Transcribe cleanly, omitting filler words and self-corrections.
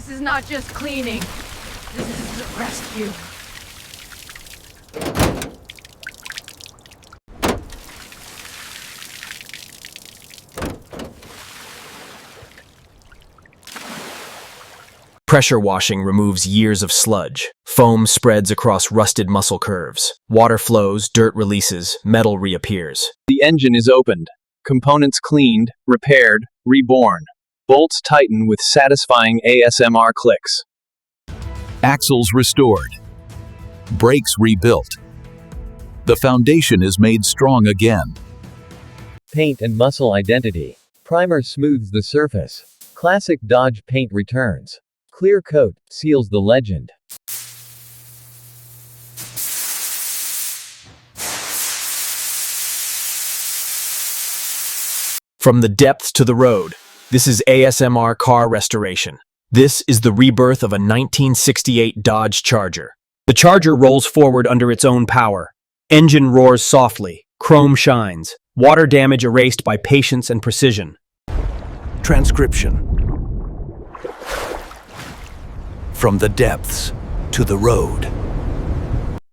This is not just cleaning. This is a rescue. Pressure washing removes years of sludge. Foam spreads across rusted muscle curves. Water flows, dirt releases, metal reappears. The engine is opened. Components cleaned, repaired, reborn. Bolts tighten with satisfying ASMR clicks. Axles restored. Brakes rebuilt. The foundation is made strong again. Paint and muscle identity. Primer smooths the surface. Classic Dodge paint returns. Clear coat seals the legend. From the depths to the road, this is ASMR car restoration. This is the rebirth of a 1968 Dodge Charger. The Charger rolls forward under its own power. Engine roars softly, chrome shines, water damage erased by patience and precision. Transcription. From the depths to the road.